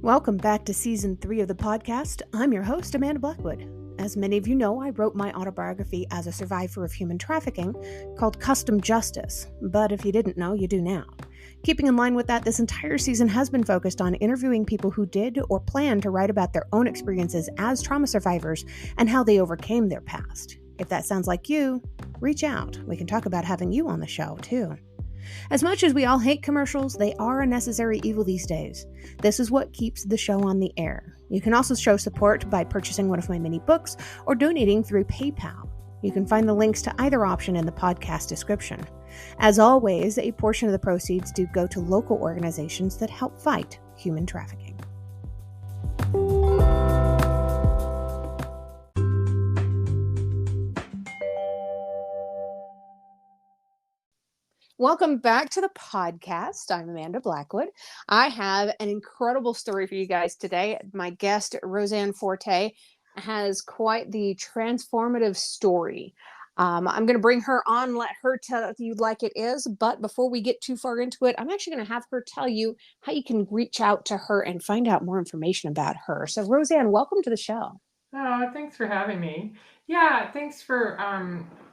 Welcome back to Season 3 of the podcast. I'm your host, Amanda Blackwood. As many of you know, I wrote my autobiography as a survivor of human trafficking called Custom Justice, but if you didn't know, you do now. Keeping in line with that, this entire season has been focused on interviewing people who did or plan to write about their own experiences as trauma survivors and how they overcame their past. If that sounds like you, reach out. We can talk about having you on the show, too. As much as we all hate commercials, they are a necessary evil these days. This is what keeps the show on the air. You can also show support by purchasing one of my mini books or donating through PayPal. You can find the links to either option in the podcast description. As always, a portion of the proceeds do go to local organizations that help fight human trafficking. Welcome back to the podcast. I'm Amanda Blackwood. I have an incredible story for you guys today. My guest, Roseanne Forte, has quite the transformative story. I'm going to bring her on, let her tell you like it is. But before we get too far into it, I'm actually going to have her tell you how you can reach out to her and find out more information about her. So, Roseanne, welcome to the show. Oh, thanks for having me. Yeah, thanks for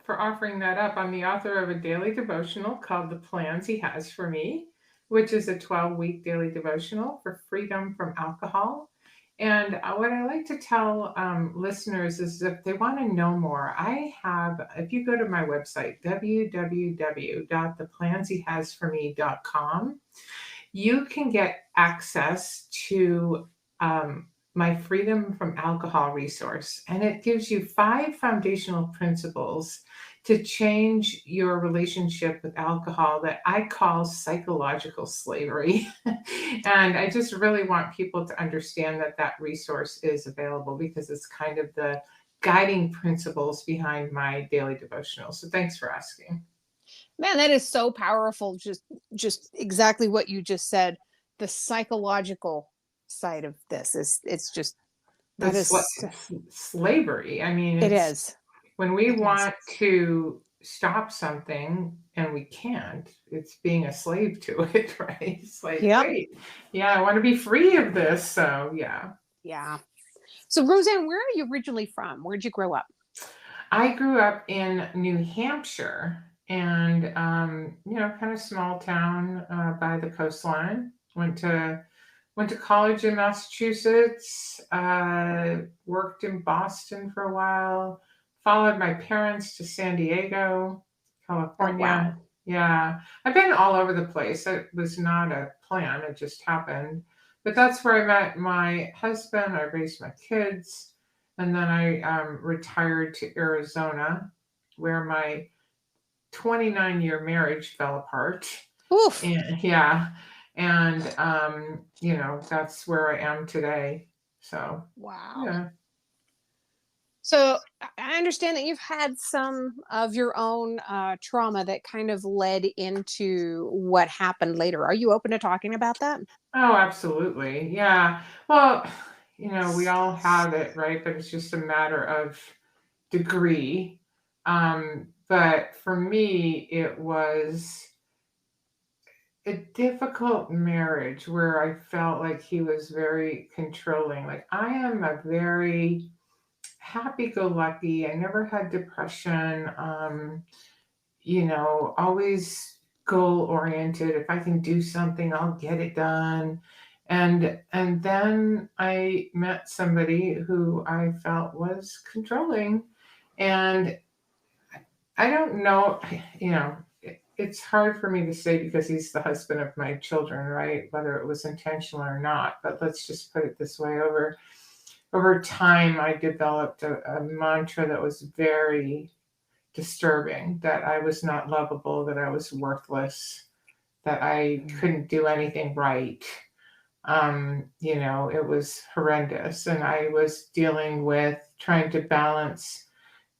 offering that up. I'm the author of a daily devotional called The Plans He Has for Me, which is a 12-week daily devotional for freedom from alcohol. And what I like to tell listeners is if they want to know more, if you go to my website, www.theplanshehasforme.com, you can get access to my Freedom from Alcohol resource. And it gives you 5 foundational principles to change your relationship with alcohol that I call psychological slavery. And I just really want people to understand that that resource is available because it's kind of the guiding principles behind my daily devotional. So thanks for asking. Man, that is so powerful. Just exactly what you just said. The psychological side of this it's just that is slavery. I mean, it is when we want to stop something and we can't, it's being a slave to it, right? It's like, wait, yeah, I want to be free of this. So yeah. So Roseanne, where are you originally from? Where'd you grow up? I grew up in New Hampshire, and kind of small town by the coastline. Went to college in Massachusetts, worked in Boston for a while, followed my parents to San Diego, California. Oh, wow. Yeah, I've been all over the place. It was not a plan, it just happened. But that's where I met my husband, I raised my kids, and then I retired to Arizona, where my 29-year marriage fell apart. Oof. And that's where I am today. So wow. Yeah. So I understand that you've had some of your own trauma that kind of led into what happened later. Are you open to talking about that? Oh, absolutely. Yeah. Well, we all have it, right? But it's just a matter of degree. But for me, it was a difficult marriage where I felt like he was very controlling. Like, I am a very happy-go-lucky. I never had depression. Always goal-oriented. If I can do something, I'll get it done. And then I met somebody who I felt was controlling. And I don't know, it's hard for me to say because he's the husband of my children, right? Whether it was intentional or not. But let's just put it this way. Over time, I developed a mantra that was very disturbing, that I was not lovable, that I was worthless, that I couldn't do anything right. It was horrendous. And I was dealing with trying to balance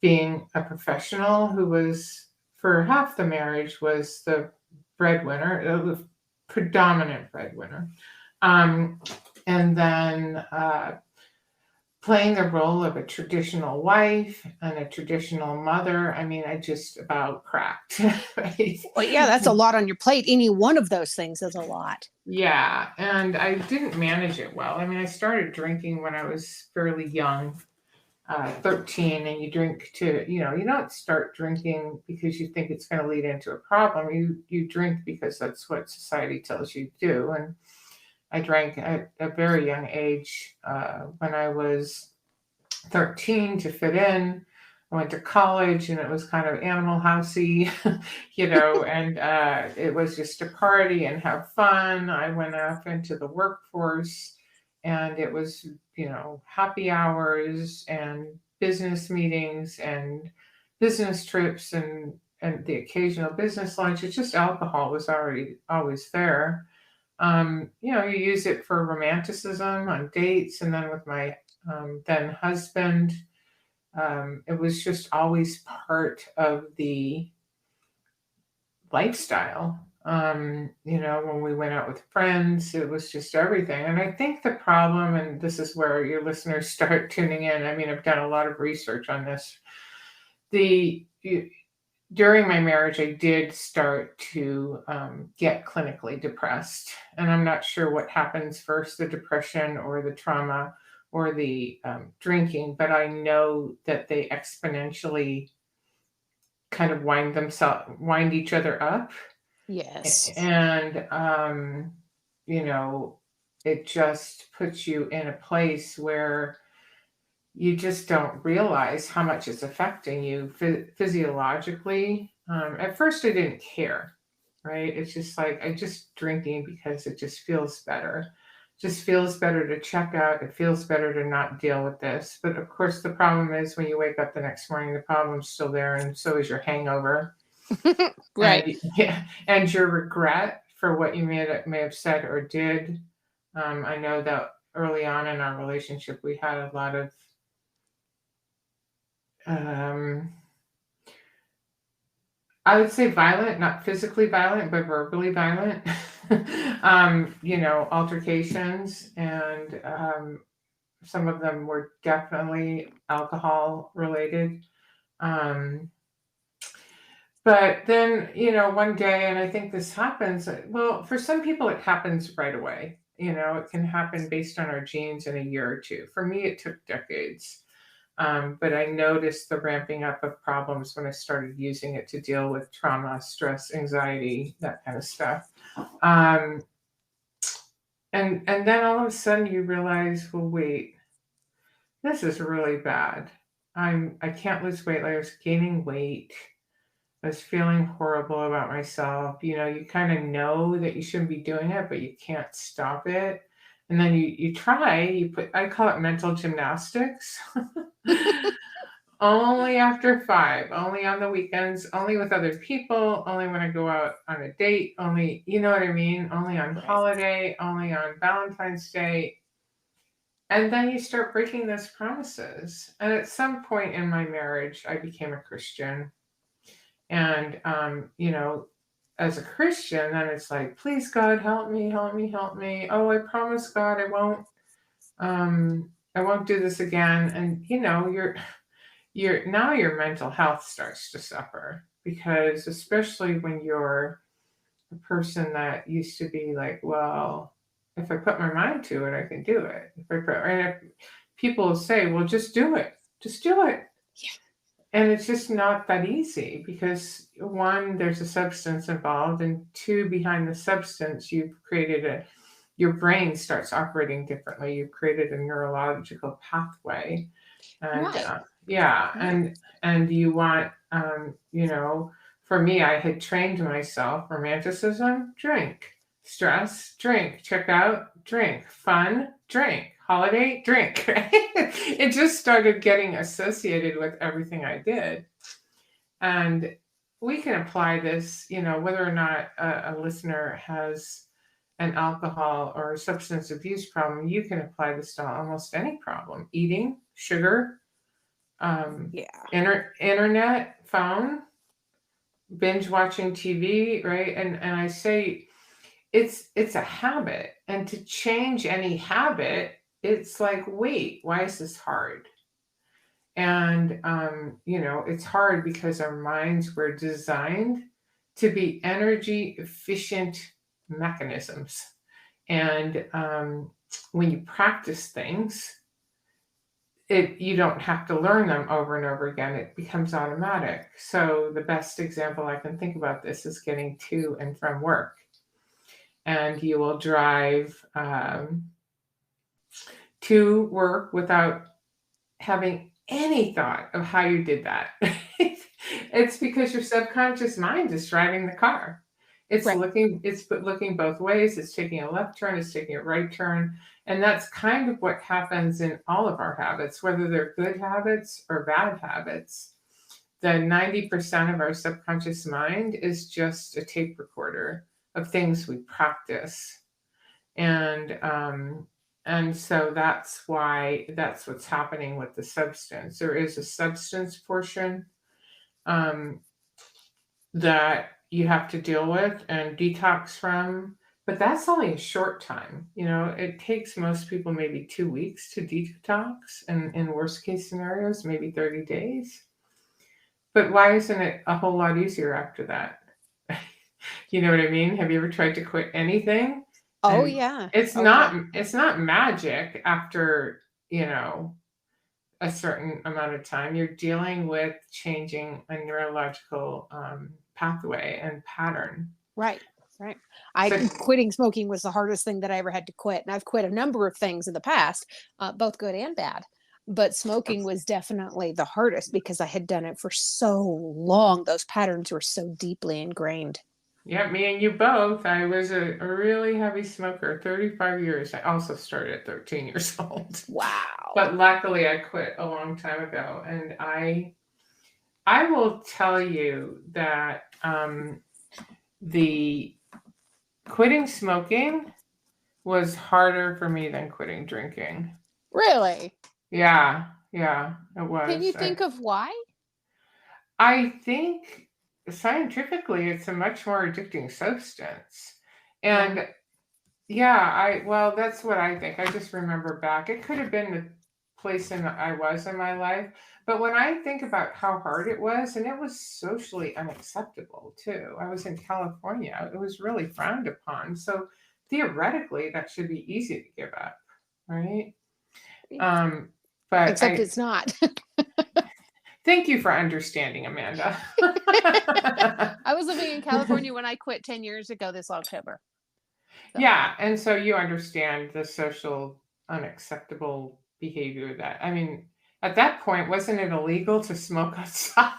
being a professional who was, for half the marriage, was the breadwinner, the predominant breadwinner. And then playing the role of a traditional wife and a traditional mother. I mean, I just about cracked. Right? Well, yeah, that's a lot on your plate. Any one of those things is a lot. Yeah, and I didn't manage it well. I mean, I started drinking when I was fairly young, 13, and you drink to, you don't start drinking because you think it's going to lead into a problem. You drink because that's what society tells you to do. And I drank at a very young age, when I was 13 to fit in. I went to college and it was kind of Animal Housey, and it was just to party and have fun. I went off into the workforce and it was, happy hours and business meetings and business trips and the occasional business lunch. It's just alcohol was already always there. You use it for romanticism on dates, and then with my then husband, it was just always part of the lifestyle. When we went out with friends, it was just everything. And I think the problem, and this is where your listeners start tuning in. I mean, I've done a lot of research on this. The During my marriage, I did start to get clinically depressed. And I'm not sure what happens first, the depression or the trauma or the drinking, but I know that they exponentially kind of wind each other up. Yes. And, it just puts you in a place where you just don't realize how much it's affecting you physiologically. At first, I didn't care, right? It's just like I just drinking because it just feels better. Just feels better to check out. It feels better to not deal with this. But of course, the problem is when you wake up the next morning, the problem's still there, and so is your hangover, Right. and yeah, and your regret for what you may have said or did. I know that early on in our relationship, we had a lot of um, I would say violent, not physically violent, but verbally violent. Altercations, and some of them were definitely alcohol related. Um, but then, one day, and I think this happens, well, for some people, it happens right away. It can happen based on our genes in a year or two. For me, it took decades. But I noticed the ramping up of problems when I started using it to deal with trauma, stress, anxiety, that kind of stuff. Um, and then all of a sudden you realize, well, wait, this is really bad. I can't lose weight. Like I was gaining weight. I was feeling horrible about myself. You kind of know that you shouldn't be doing it, but you can't stop it. And then you try, I call it mental gymnastics. Only after 5, only on the weekends, only with other people, only when I go out on a date, only, you know what I mean? Only on Right. holiday, only on Valentine's Day. And then you start breaking those promises. And at some point in my marriage, I became a Christian. And, as a Christian, then it's like, please, God, help me, help me, help me. Oh, I promise God, I won't do this again. And, your mental health starts to suffer, because especially when you're a person that used to be like, well, if I put my mind to it, I can do it. If people say, well, just do it. Yeah. And it's just not that easy, because one, there's a substance involved, and two, behind the substance, your brain starts operating differently. You've created a neurological pathway. And Right. yeah, Right. and you want, for me, I had trained myself: romanticism, drink; stress, drink; check out, drink; fun, drink; holiday, drink. It just started getting associated with everything I did. And we can apply this, whether or not a listener has an alcohol or substance abuse problem. You can apply this to almost any problem: eating, sugar, um, Yeah. internet, phone, binge watching TV, right? And I say it's a habit, and to change any habit, it's like, wait, why is this hard? And, it's hard because our minds were designed to be energy efficient mechanisms. And when you practice things, you don't have to learn them over and over again. It becomes automatic. So the best example I can think about this is getting to and from work. And you will drive to work without having any thought of how you did that. It's because your subconscious mind is driving the car. It's Right. looking both ways. It's taking a left turn, it's taking a right turn. And that's kind of what happens in all of our habits, whether they're good habits or bad habits. The 90% of our subconscious mind is just a tape recorder of things we practice. And so that's what's happening with the substance. There is a substance portion um, that you have to deal with and detox from, but that's only a short time. It takes most people maybe 2 weeks to detox, and in worst case scenarios, maybe 30 days. But why isn't it a whole lot easier after that? You know what I mean? Have you ever tried to quit anything? Oh, And yeah. it's Oh, yeah. not magic after, a certain amount of time. You're dealing with changing a neurological pathway and pattern. Right. Right. So Quitting smoking was the hardest thing that I ever had to quit. And I've quit a number of things in the past, both good and bad. But smoking was definitely the hardest because I had done it for so long. Those patterns were so deeply ingrained. yeah, me and you both. I was a really heavy smoker, 35 years. I also started at 13 years old. Wow. But luckily I quit a long time ago. And I will tell you that the quitting smoking was harder for me than quitting drinking. Really? Yeah, it Can you was. think of why? I think scientifically it's a much more addicting substance. Yeah. And yeah, well, that's what I think. I just remember back. It could have been the place I was in my life. But when I think about how hard it was, and it was socially unacceptable too. I was in California. It was really frowned upon. So theoretically, that should be easy to give up, right? Um, but Except I it's not. thank you for understanding, Amanda. I was living in California when I quit 10 years ago this October. So, Yeah, and so you understand the social unacceptable behavior that, I mean, at that point, wasn't it illegal to smoke outside?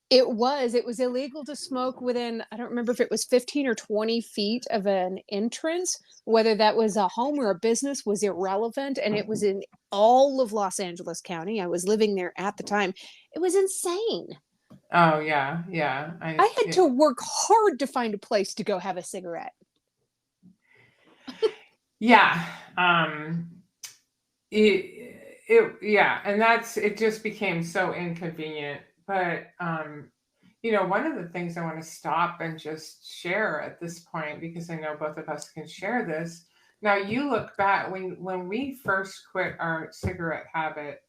it was illegal to smoke within, I don't remember if it was 15 or 20 feet of an entrance. Whether that was a home or a business was irrelevant. And it was in all of Los Angeles County. I was living there at the time. It was insane. Oh yeah, yeah. I had to work hard to find a place to go have a cigarette. Yeah. Yeah, and it just became so inconvenient. But one of the things I want to stop and just share at this point, because I know both of us can share this. Now you look back when we first quit our cigarette habit,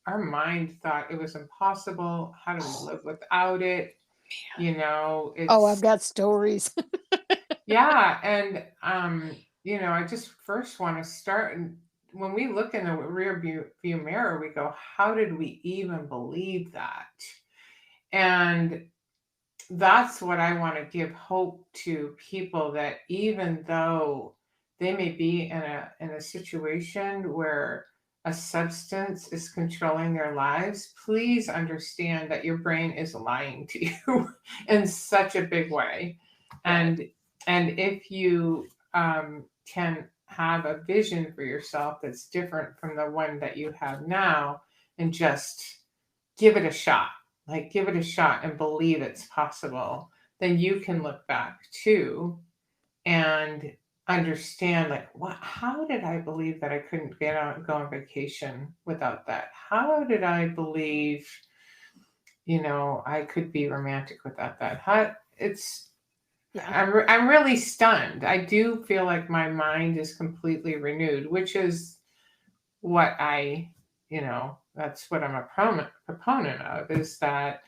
our mind thought it was impossible. How do we live without it? Oh, I've It's got stories. yeah, and I just first want to start. And when we look in the view mirror, we go, how did we even believe that? And that's what I want to give hope to people, that even though they may be in a situation where a substance is controlling their lives, please understand that your brain is lying to you in such a big way. Right. And if you can have a vision for yourself that's different from the one that you have now, and just give it a shot, like give it a shot and believe it's possible, then you can look back too and understand, like, what, how did I believe that I couldn't get out go on vacation without that? How did I believe I could be romantic without that? How it's Yeah. I'm really stunned. I do feel like my mind is completely renewed, which is what that's what I'm a proponent of, is that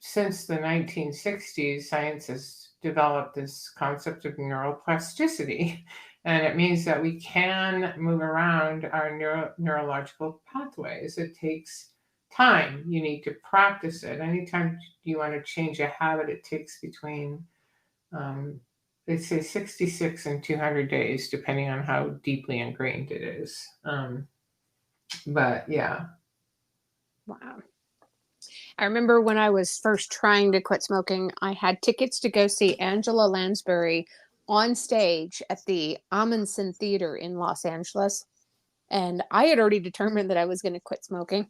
since the 1960s, science has developed this concept of neuroplasticity. And it means that we can move around our neurological pathways. It takes time. You need to practice it. Anytime you want to change a habit, it takes between, um, they say 66 and 200 days, depending on how deeply ingrained it is. But yeah. Wow. I remember when I was first trying to quit smoking, I had tickets to go see Angela Lansbury on stage at the Amundsen Theater in Los Angeles. And I had already determined that I was going to quit smoking.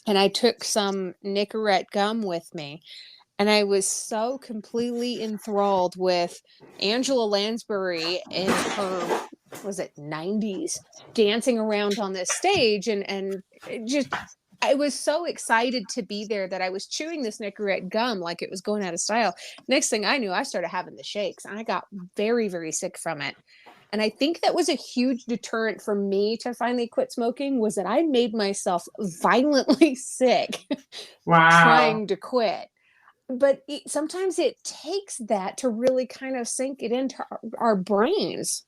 And I took some Nicorette gum with me. And I was so completely enthralled with Angela Lansbury in her, was it 90s, dancing around on this stage. And it just, I was so excited to be there that I was chewing this Nicorette gum like it was going out of style. Next thing I knew, I started having the shakes and I got very, very sick from it. And I think that was a huge deterrent for me to finally quit smoking, was that I made myself violently sick Wow. trying to quit. But sometimes it takes that to really kind of sink it into our brains,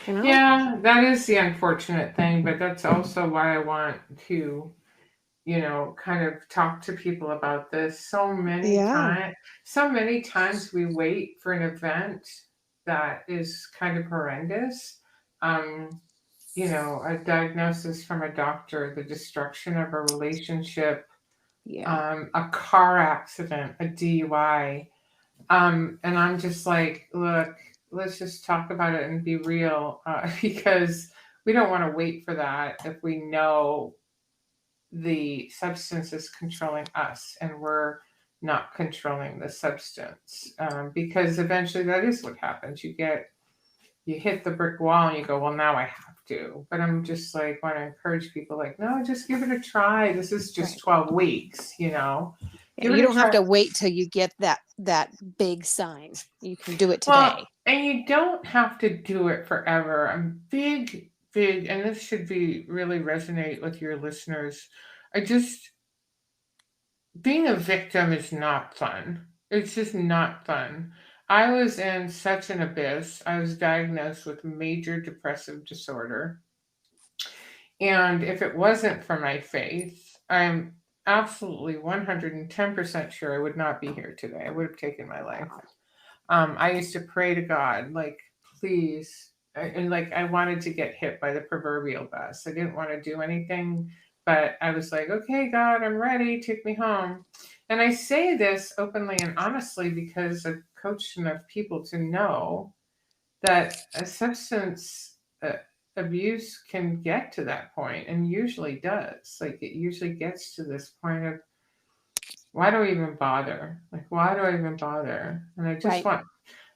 you know? Yeah, that is the unfortunate thing, but that's also why I want to, kind of talk to people about this. Yeah. So many times we wait for an event that is kind of horrendous. Um, a diagnosis from a doctor, the destruction of a relationship, Yeah. a car accident, a DUI. And I'm just like, look, let's just talk about it and be real, because we don't want to wait for that if we know the substance is controlling us and we're not controlling the substance. Because eventually that is what happens. You hit the brick wall and you go, well, now I have to. But I'm just like, want to encourage people, like, no, just give it a try. This is just Right. 12 weeks, Yeah, give you it a don't have try. to wait till you get that big sign. You can do it Well, today. and you don't have to do it forever. I'm big, and this should be really resonate with your listeners. I just, being a victim is not fun. It's just not fun. I was in such an abyss. I was diagnosed with major depressive disorder. And if it wasn't for my faith, I'm absolutely 110% sure I would not be here today. I would have taken my life. Wow. I used to pray to God, like, please, and like I wanted to get hit by the proverbial bus. I didn't want to do anything, but I was like, okay, God, I'm ready. Take me home. And I say this openly and honestly because I've coached enough people to know that a substance abuse can get to that point, and usually does. Like, it usually gets to this point of, why do I even bother? Like, why do I even bother? And Right.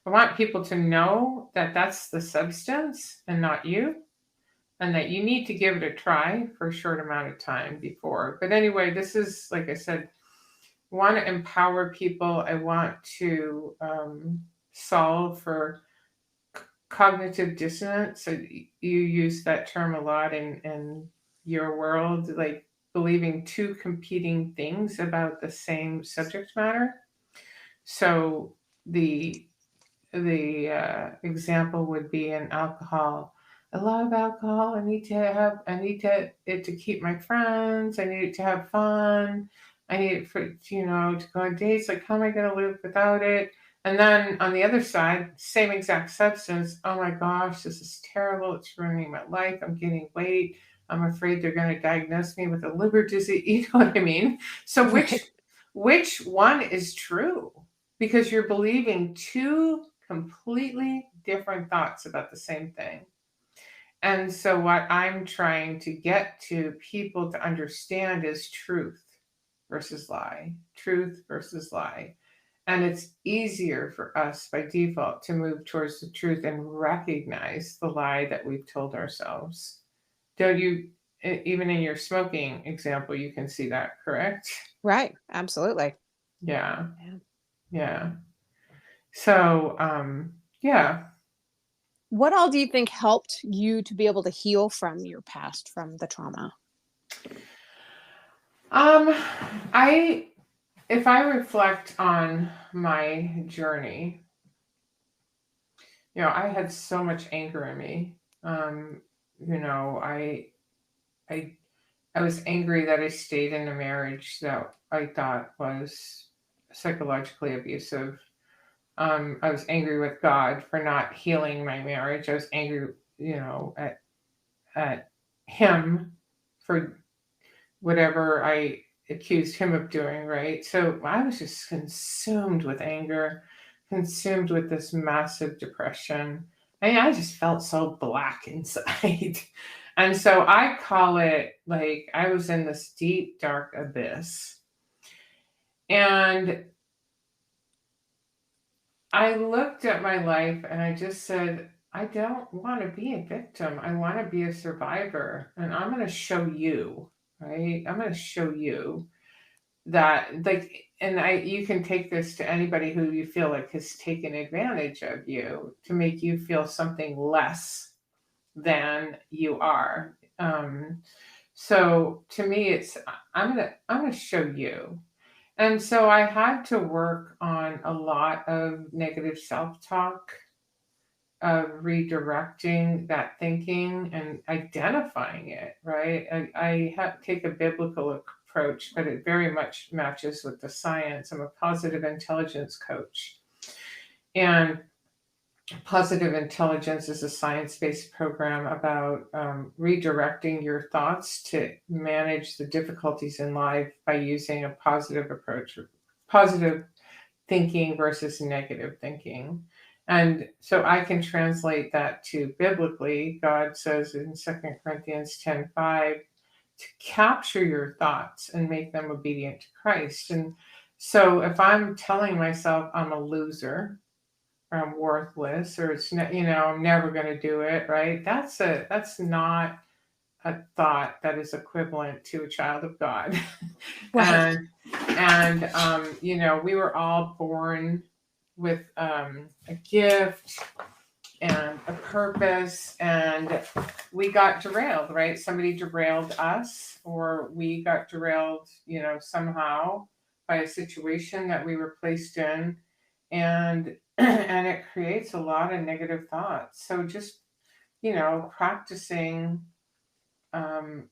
I want people to know that that's the substance and not you, and that you need to give it a try for a short amount of time before. But anyway, this is, like I said, want to empower people. I want to solve for cognitive dissonance. So you use that term a lot in your world, like believing two competing things about the same subject matter. So the example would be in alcohol. I love alcohol. I need to it to keep my friends. I need it to have fun. I need it for, to go on dates. Like, how am I going to live without it? And then on the other side, same exact substance. Oh my gosh, this is terrible. It's ruining my life. I'm gaining weight. I'm afraid they're going to diagnose me with a liver disease. You know what I mean? So Right. which one is true? Because you're believing two completely different thoughts about the same thing. And so, what I'm trying to get to people to understand is truth versus lie, truth versus lie. And it's easier for us by default to move towards the truth and recognize the lie that we've told ourselves. Don't you, even in your smoking example, you can see that, correct? Right. Absolutely. Yeah, Yeah. yeah. So, yeah. What all do you think helped you to be able to heal from your past, from the trauma? Um, I, if I reflect on my journey, I had so much anger in me. Um, you know, I, I was angry that I stayed in a marriage that I thought was psychologically abusive. I was angry with God for not healing my marriage. I was angry, at Him for whatever I accused Him of doing, right? So I was just consumed with anger, consumed with this massive depression. I just felt so black inside. And so I call it like I was in this deep, dark abyss. And I looked at my life and I just said, I don't want to be a victim. I want to be a survivor. And I'm going to show you, right? I'm going to show you that, like, and you can take this to anybody who you feel like has taken advantage of you to make you feel something less than you are. So to me, it's I'm gonna show you. And so I had to work on a lot of negative self-talk, of redirecting that thinking and identifying it, right? I have take a biblical approach, but it very much matches with the science. I'm a positive intelligence coach. And positive intelligence is a science-based program about redirecting your thoughts to manage the difficulties in life by using a positive approach, positive thinking versus negative thinking. And so I can translate that to biblically. God says in 2 Corinthians 10:5 to capture your thoughts and make them obedient to Christ. And so if I'm telling myself I'm a loser, or I'm worthless, or I'm never going to do it, right? That's not a thought that is equivalent to a child of God. Right. And we were all born with a gift and a purpose, and we got derailed, right? Somebody derailed us, or we got derailed, somehow by a situation that we were placed in, and and it creates a lot of negative thoughts. So just practicing um,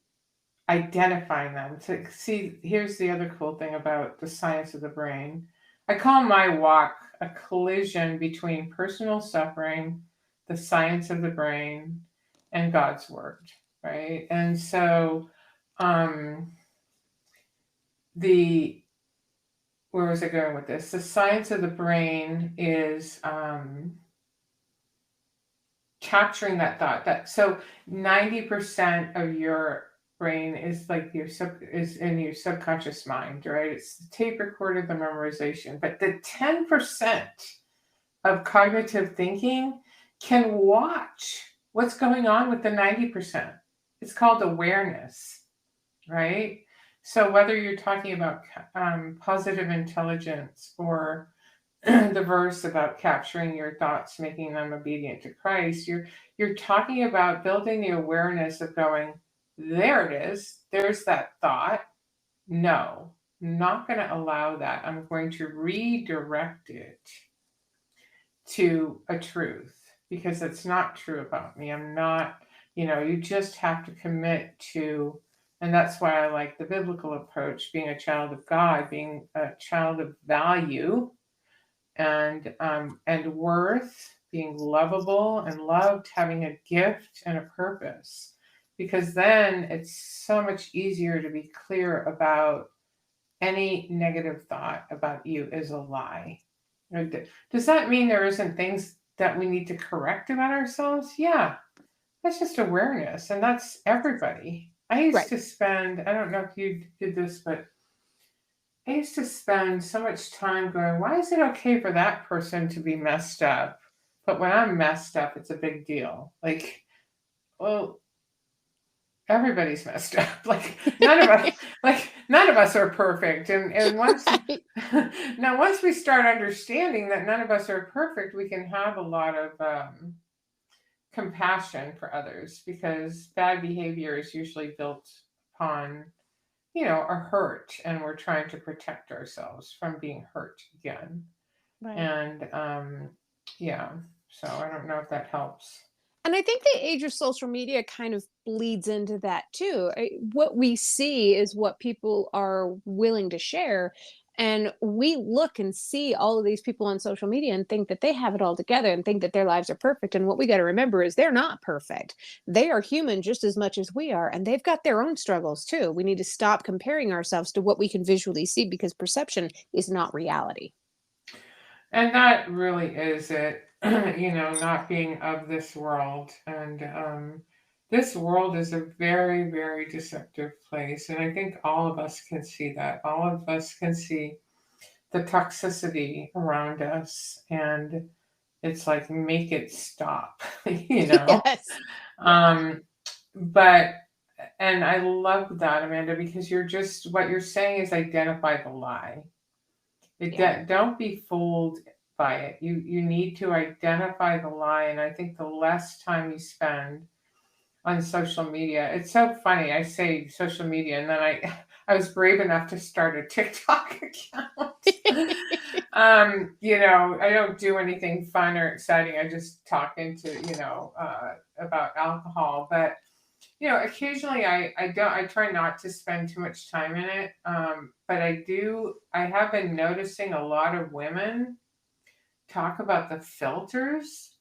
identifying them. To see, here's the other cool thing about the science of the brain. I call my walk a collision between personal suffering, the science of the brain, and God's word, right? And so, um, the where was I going with this? The science of the brain is capturing that thought. That so 90% of your brain is like is in your subconscious mind, right? It's the tape recorder, the memorization. But the 10% of cognitive thinking can watch what's going on with the 90%. It's called awareness, right? So whether you're talking about positive intelligence, or the verse about capturing your thoughts, making them obedient to Christ, you're talking about building the awareness of going, there it is, there's that thought. No, I'm not going to allow that. I'm going to redirect it to a truth, because it's not true about me. I'm not, you just have to commit to, and that's why I like the biblical approach, being a child of God, being a child of value, and worth, being lovable and loved, having a gift and a purpose. Because then it's so much easier to be clear about any negative thought about you is a lie. Does that mean there isn't things that we need to correct about ourselves? Yeah, that's just awareness, and that's everybody. I used Right. to spend, I don't know if you did this, but I used to spend so much time going, why is it okay for that person to be messed up? But when I'm messed up, it's a big deal. Like, well, everybody's messed up. Like none of us are perfect. And once Right. now once we start understanding that none of us are perfect, we can have a lot of compassion for others, because bad behavior is usually built upon, a hurt, and we're trying to protect ourselves from being hurt again. Right. And yeah, so I don't know if that helps. And I think the age of social media kind of bleeds into that too. What we see is what people are willing to share. And we look and see all of these people on social media and think that they have it all together and think that their lives are perfect. And what we got to remember is they're not perfect. They are human just as much as we are. And they've got their own struggles too. We need to stop comparing ourselves to what we can visually see, because perception is not reality. And that really is it, not being of this world. And this world is a very, very deceptive place. And I think all of us can see that. All of us can see the toxicity around us. And it's like, make it stop, you know? Yes. Yeah. Um, but, and I love that, Amanda, because what you're saying is identify the lie. Yeah. Don't be fooled by it. You need to identify the lie, and I think the less time you spend on social media, it's so funny. I say social media, and then I was brave enough to start a TikTok account. I don't do anything fun or exciting. I just talk into about alcohol, but occasionally I try not to spend too much time in it. But I have been noticing a lot of women talk about the filters,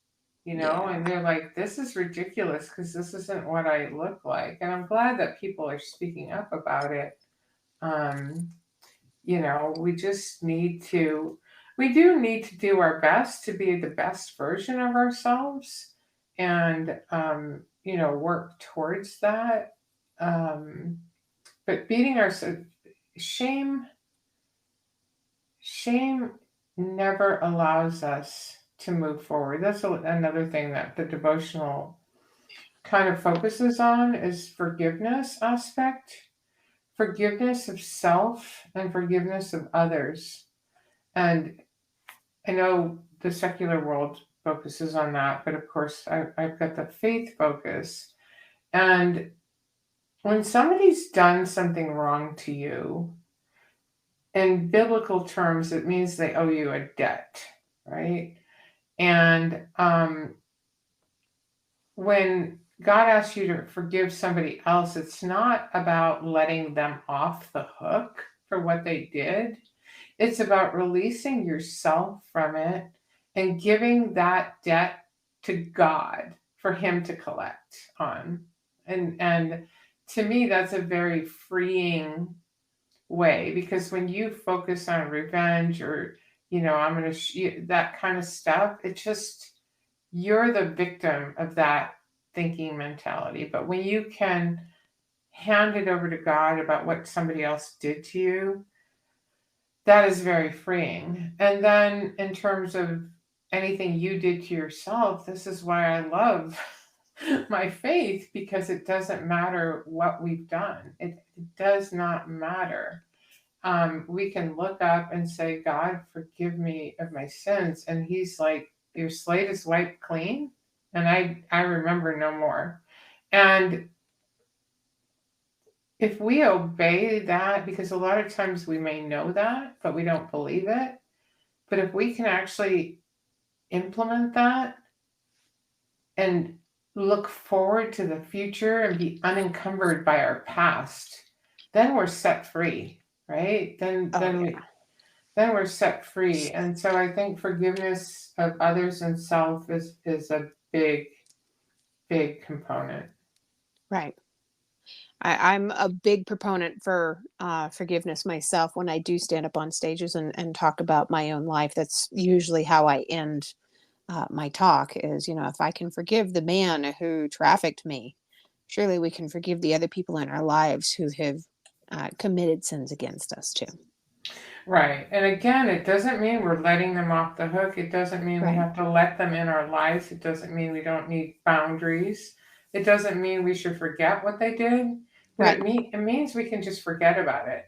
and Yeah. they're like, this is ridiculous because this isn't what I look like. And I'm glad that people are speaking up about it. Um, we just we do need to do our best to be the best version of ourselves, and work towards that. um, but beating ourselves, shame shame never allows us to move forward. That's another thing that the devotional kind of focuses on, is forgiveness aspect, forgiveness of self and forgiveness of others. And I know the secular world focuses on that, but of course I've got the faith focus. And when somebody's done something wrong to you, in biblical terms, it means they owe you a debt, right? And when God asks you to forgive somebody else, it's not about letting them off the hook for what they did. It's about releasing yourself from it and giving that debt to God for Him to collect on. And to me, that's a very freeing way, because when you focus on revenge, or I'm going to that kind of stuff, it just, you're the victim of that thinking mentality. But when you can hand it over to God about what somebody else did to you, that is very freeing. And then in terms of anything you did to yourself, this is why I love my faith, because it doesn't matter what we've done. It does not matter. We can look up and say, God, forgive me of my sins. And He's like, your slate is wiped clean. And I remember no more. And if we obey that, because a lot of times we may know that, but we don't believe it. But if we can actually implement that and look forward to the future and be unencumbered by our past, then we're set free, right? Then Oh, then yeah. we then we're set free. And so I think forgiveness of others and self is a big, big component. Right. I'm a big proponent for forgiveness myself. When I do stand up on stages and talk about my own life, that's usually how I end my talk is, if I can forgive the man who trafficked me, surely we can forgive the other people in our lives who have committed sins against us too. Right. And again, it doesn't mean we're letting them off the hook. It doesn't mean we Right. have to let them in our lives. It doesn't mean we don't need boundaries. It doesn't mean we should forget what they did, but Right. it means we can just forget about it.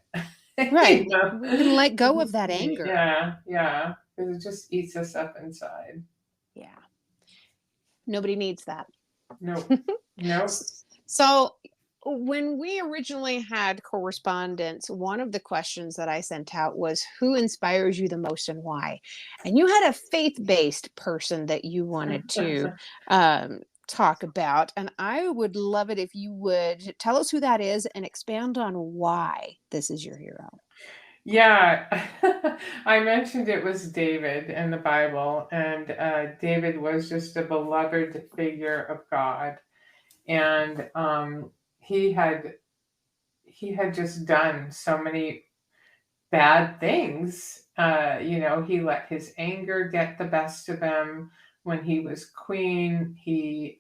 Right. You know? We can let go of that anger. Yeah, yeah. Because it just eats us up inside. Yeah. Nobody needs that. Nope. Nope. So, when we originally had correspondence, one of the questions that I sent out was, who inspires you the most and why? And you had a faith based person that you wanted to talk about. And I would love it if you would tell us who that is and expand on why this is your hero. Yeah, I mentioned it was David in the Bible, and David was just a beloved figure of God, and he had he had just done so many bad things. He let his anger get the best of him. When he was queen, he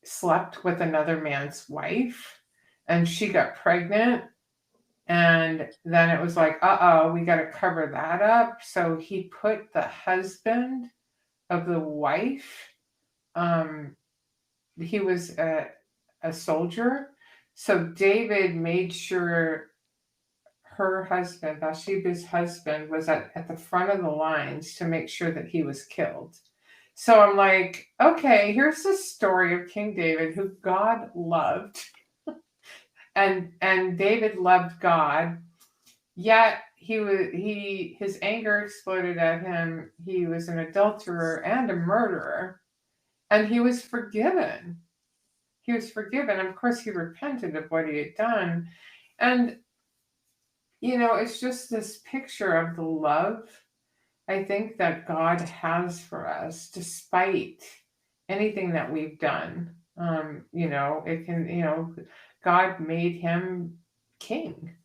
slept with another man's wife, and she got pregnant. And then it was like, uh-oh, we got to cover that up. So he put the husband of the wife, um, he was a soldier. So David made sure her husband, Bathsheba's husband, was at the front of the lines to make sure that he was killed. So I'm like, okay, here's the story of King David, who God loved, and David loved God. Yet his anger exploded at him. He was an adulterer and a murderer, and he was forgiven. He was forgiven. Of course, he repented of what he had done, and it's just this picture of the love I think that God has for us, despite anything that we've done. It can, God made him king,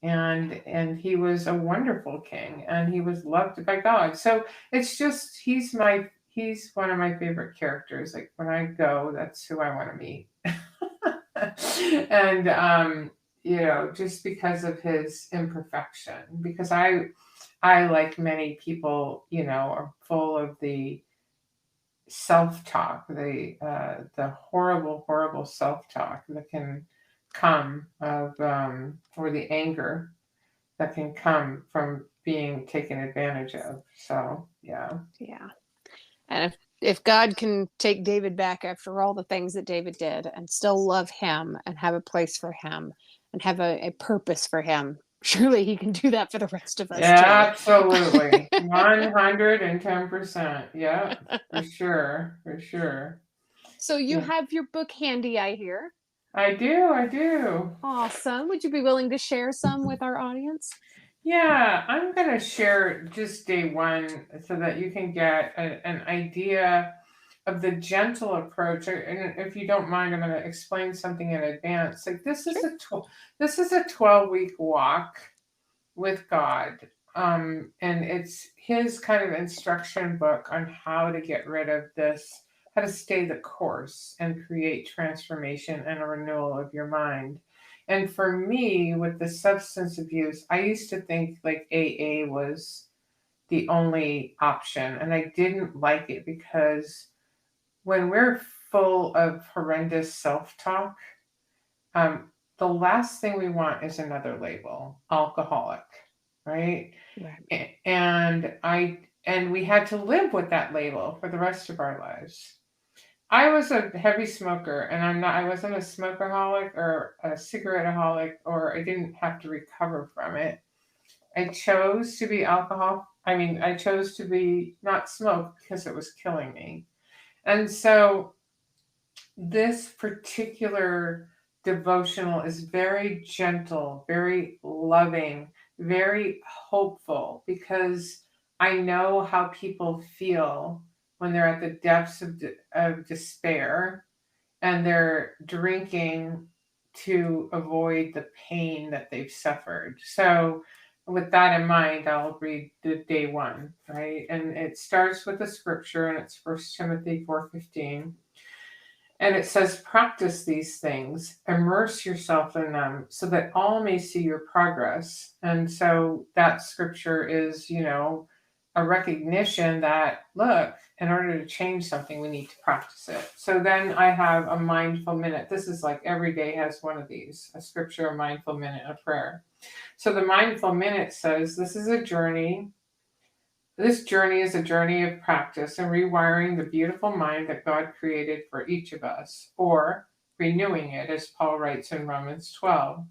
and he was a wonderful king, and he was loved by God. So it's just he's one of my favorite characters. Like when I go, that's who I want to meet. And just because of his imperfection, because I like many people, are full of the self-talk, the horrible, horrible self-talk that can come of, or the anger that can come from being taken advantage of. So yeah. Yeah. And if God can take David back after all the things that David did and still love him and have a place for him and have a purpose for him, surely he can do that for the rest of us too. Absolutely. 110%. Yeah, for sure. For sure. So you Yeah. have your book handy, I hear. I do. Awesome. Would you be willing to share some with our audience? Yeah, I'm going to share just day one so that you can get an idea of the gentle approach. And if you don't mind, I'm going to explain something in advance. Like Sure. this is a 12-week walk with God. And it's his kind of instruction book on how to get rid of this, how to stay the course and create transformation and a renewal of your mind. And for me, with the substance abuse, I used to think like AA was the only option. And I didn't like it because when we're full of horrendous self talk, um, the last thing we want is another label, alcoholic, right? Right. And we had to live with that label for the rest of our lives. I was a heavy smoker, and I wasn't a smokeraholic or a cigaretteaholic, or I didn't have to recover from it. I chose to be I chose to be not smoke because it was killing me. And so this particular devotional is very gentle, very loving, very hopeful, because I know how people feel when they're at the depths of despair and they're drinking to avoid the pain that they've suffered. So, with that in mind, I'll read the day one, right? And it starts with a scripture, and it's First Timothy 4:15. And it says, practice these things, immerse yourself in them so that all may see your progress. And so that scripture is, a recognition that, look, in order to change something, we need to practice it. So then I have a mindful minute. This is like every day has one of these, a scripture, a mindful minute, a prayer. So the mindful minute says, this is a journey. This journey is a journey of practice and rewiring the beautiful mind that God created for each of us, or renewing it, as Paul writes in Romans 12.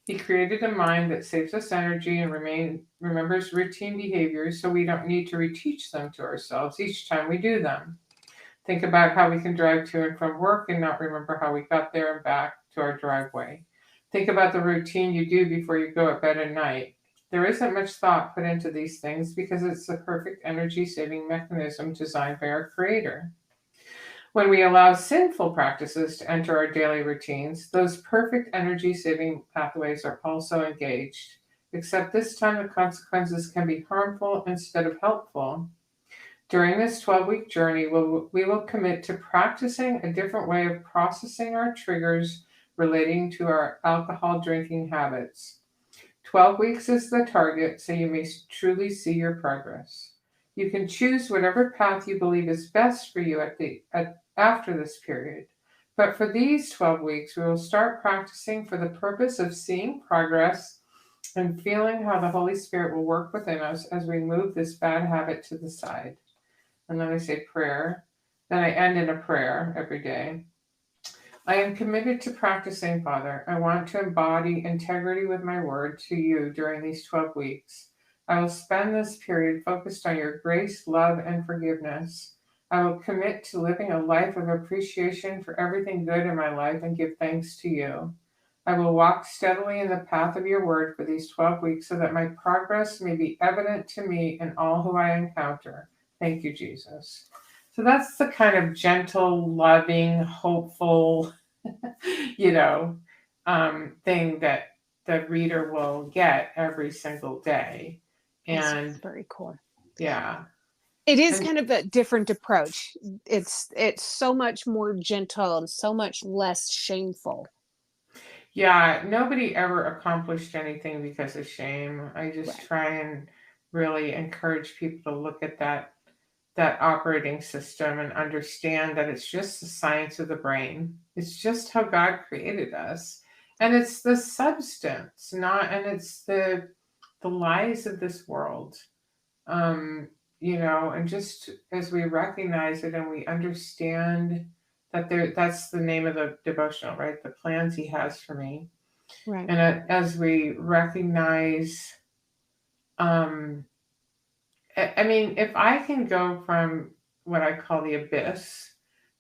He created a mind that saves us energy and remembers routine behaviors so we don't need to reteach them to ourselves each time we do them. Think about how we can drive to and from work and not remember how we got there and back to our driveway. Think about the routine you do before you go to bed at night. There isn't much thought put into these things because it's the perfect energy saving mechanism designed by our Creator. When we allow sinful practices to enter our daily routines, those perfect energy saving pathways are also engaged. Except this time the consequences can be harmful instead of helpful. During this 12-week journey, we will commit to practicing a different way of processing our triggers relating to our alcohol drinking habits. 12 weeks is the target, so you may truly see your progress. You can choose whatever path you believe is best for you after this period. But for these 12 weeks, we will start practicing for the purpose of seeing progress and feeling how the Holy Spirit will work within us as we move this bad habit to the side. And then I say prayer. Then I end in a prayer every day. I am committed to practicing, Father. I want to embody integrity with my word to you during these 12 weeks. I will spend this period focused on your grace, love, and forgiveness. I will commit to living a life of appreciation for everything good in my life and give thanks to you. I will walk steadily in the path of your word for these 12 weeks so that my progress may be evident to me and all who I encounter. Thank you, Jesus. So that's the kind of gentle, loving, hopeful, you know, thing that the reader will get every single day. And That's very cool. yeah. It is And kind of a different approach. It's so much more gentle and so much less shameful. yeah, nobody ever accomplished anything because of shame. I just Right. try and really encourage people to look at that operating system and understand that it's just the science of the brain. It's just how God created us. And it's the substance, not and it's the lies of this world. Um, and just as we recognize it and we understand that that's the name of the devotional, right? The plans he has for me. Right. And as we recognize um I mean, if I can go from what I call the abyss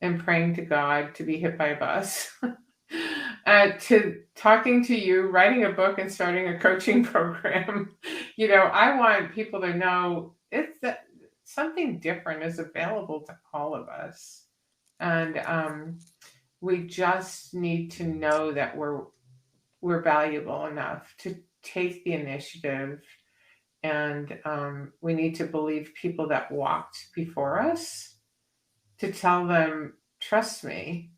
and praying to God to be hit by a bus, to talking to you, writing a book, and starting a coaching program, I want people to know it's that something different is available to all of us, and we just need to know that we're valuable enough to take the initiative and we need to believe people that walked before us to tell them, trust me,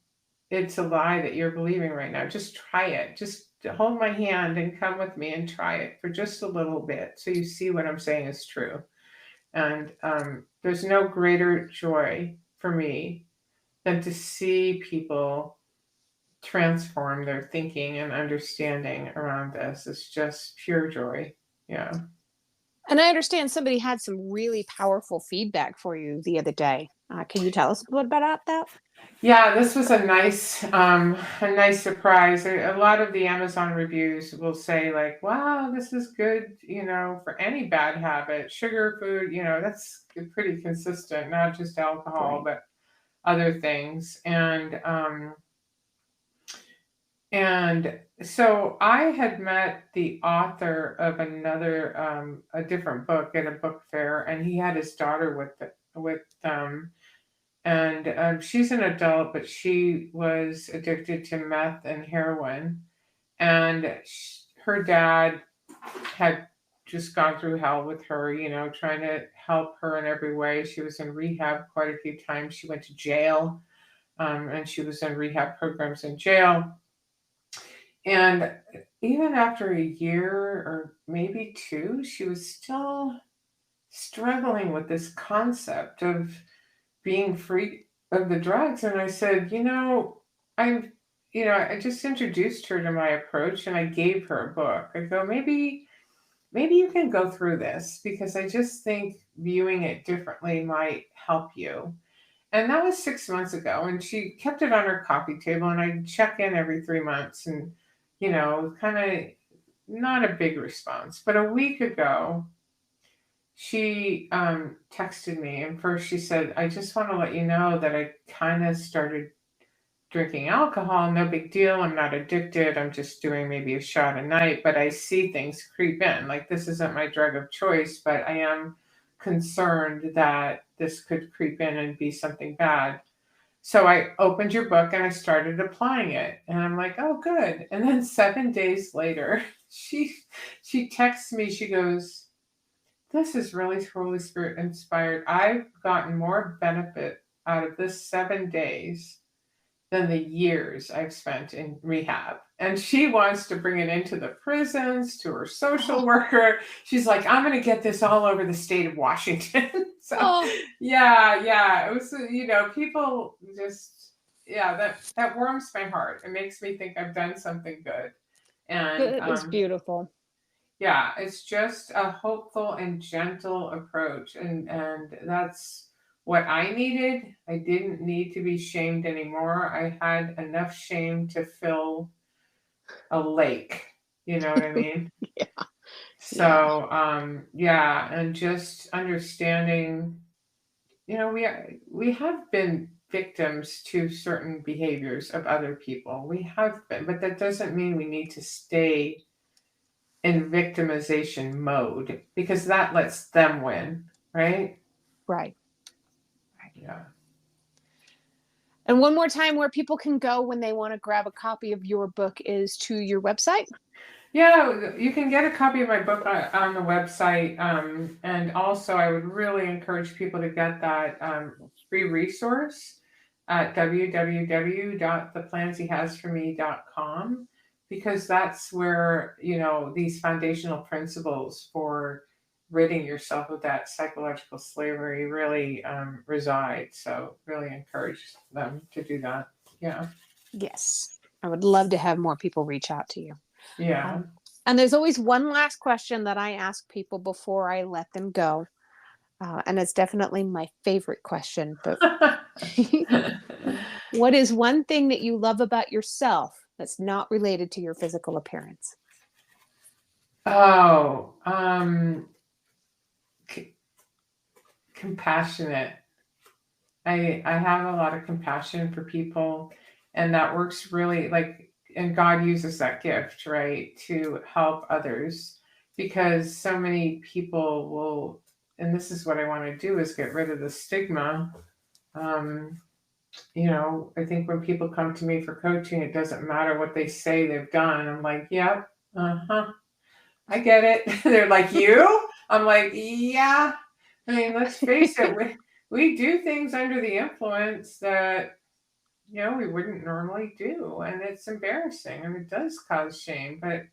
it's a lie that you're believing right now. Just try it. Just hold my hand and come with me and try it for just a little bit so you see what I'm saying is true. And there's no greater joy for me than to see people transform their thinking and understanding around this. It's just pure joy. Yeah. And I understand somebody had some really powerful feedback for you the other day. Can you tell us a little bit about that? Yeah, this was a nice surprise. A lot of the Amazon reviews will say like, "Wow, this is good," for any bad habit. Sugar, food, that's pretty consistent, not just alcohol, Right. but other things. And so I had met the author of a different book at a book fair, and he had his daughter with and she's an adult, but she was addicted to meth and heroin. And her dad had just gone through hell with her, trying to help her in every way. She was in rehab quite a few times. She went to jail, and she was in rehab programs in jail. And even after a year or maybe two, she was still struggling with this concept of being free of the drugs. And I said, I'm, I just introduced her to my approach and I gave her a book. I go, maybe you can go through this because I just think viewing it differently might help you. And that was 6 months ago. And she kept it on her coffee table and I check in every 3 months and, kind of not a big response. But a week ago, she texted me and first she said, I just want to let you know that I kind of started drinking alcohol. No big deal. I'm not addicted. I'm just doing maybe a shot a night, but I see things creep in. Like this isn't my drug of choice, but I am concerned that this could creep in and be something bad. So I opened your book and I started applying it. And I'm like, oh, good. And then 7 days later, she texts me, she goes, this is really Holy Spirit inspired. I've gotten more benefit out of this 7 days than the years I've spent in rehab. And she wants to bring it into the prisons, to her social worker. She's like, I'm going to get this all over the state of Washington. So, yeah. It was, people just, that warms my heart. It makes me think I've done something good. And It is beautiful. yeah, it's just a hopeful and gentle approach. And that's what I needed. I didn't need to be shamed anymore. I had enough shame to fill a lake. You know what I mean? Yeah. So, and just understanding, we have been victims to certain behaviors of other people. We have been, but that doesn't mean we need to stay in victimization mode because that lets them win, right? Right. Yeah. And one more time, where people can go when they want to grab a copy of your book is to your website. Yeah, you can get a copy of my book on the website. And also, I would really encourage people to get that free resource at www.theplansehasforme.com because that's where, these foundational principles for ridding yourself of that psychological slavery really reside. So really encourage them to do that. Yeah. Yes. I would love to have more people reach out to you. Yeah. And there's always one last question that I ask people before I let them go. And it's definitely my favorite question. But what is one thing that you love about yourself that's not related to your physical appearance? Oh, compassionate. I have a lot of compassion for people, and that works really and God uses that gift, right, to help others because so many people will, and this is what I want to do is get rid of the stigma. I think when people come to me for coaching, it doesn't matter what they say they've done. I'm like, yep, I get it. They're like, you? I'm like, yeah. I mean, let's face it, we do things under the influence that, we wouldn't normally do. And it's embarrassing and it does cause shame. But,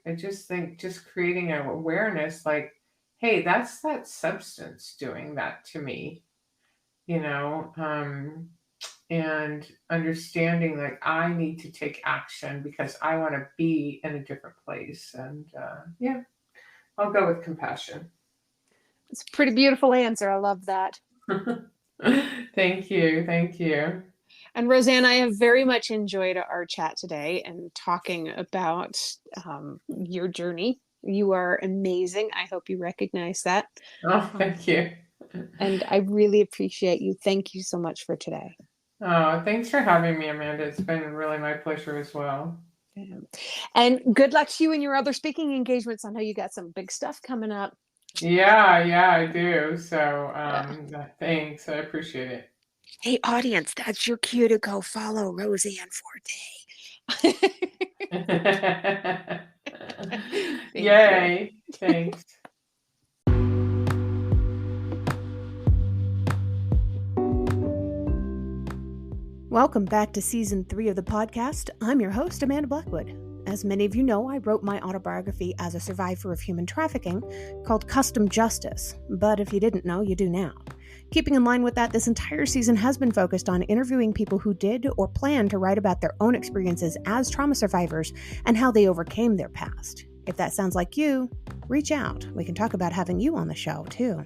I just think just creating an awareness like, hey, that's that substance doing that to me, and understanding like I need to take action because I want to be in a different place. And I'll go with compassion. It's a pretty beautiful answer. I love that. Thank you. And Roseanne, I have very much enjoyed our chat today and talking about your journey. You are amazing. I hope you recognize that. Oh, thank you. And I really appreciate you. Thank you so much for today. Oh, thanks for having me, Amanda. It's been really my pleasure as well. Yeah. And good luck to you in your other speaking engagements. I know you got some big stuff coming up. Yeah, I do. So thanks. I appreciate it. Hey, audience, that's your cue to go follow Roseanne Forte. Yay. Thanks. Welcome back to Season 3 of the podcast. I'm your host, Amanda Blackwood. As many of you know, I wrote my autobiography as a survivor of human trafficking called Custom Justice, but if you didn't know, you do now. Keeping in line with that, this entire season has been focused on interviewing people who did or plan to write about their own experiences as trauma survivors and how they overcame their past. If that sounds like you, reach out. We can talk about having you on the show, too.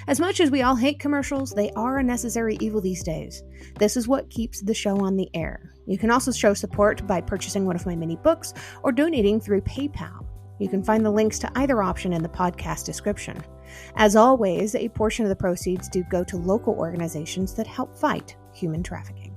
As much as we all hate commercials, they are a necessary evil these days. This is what keeps the show on the air. You can also show support by purchasing one of my mini books or donating through PayPal. You can find the links to either option in the podcast description. As always, a portion of the proceeds do go to local organizations that help fight human trafficking.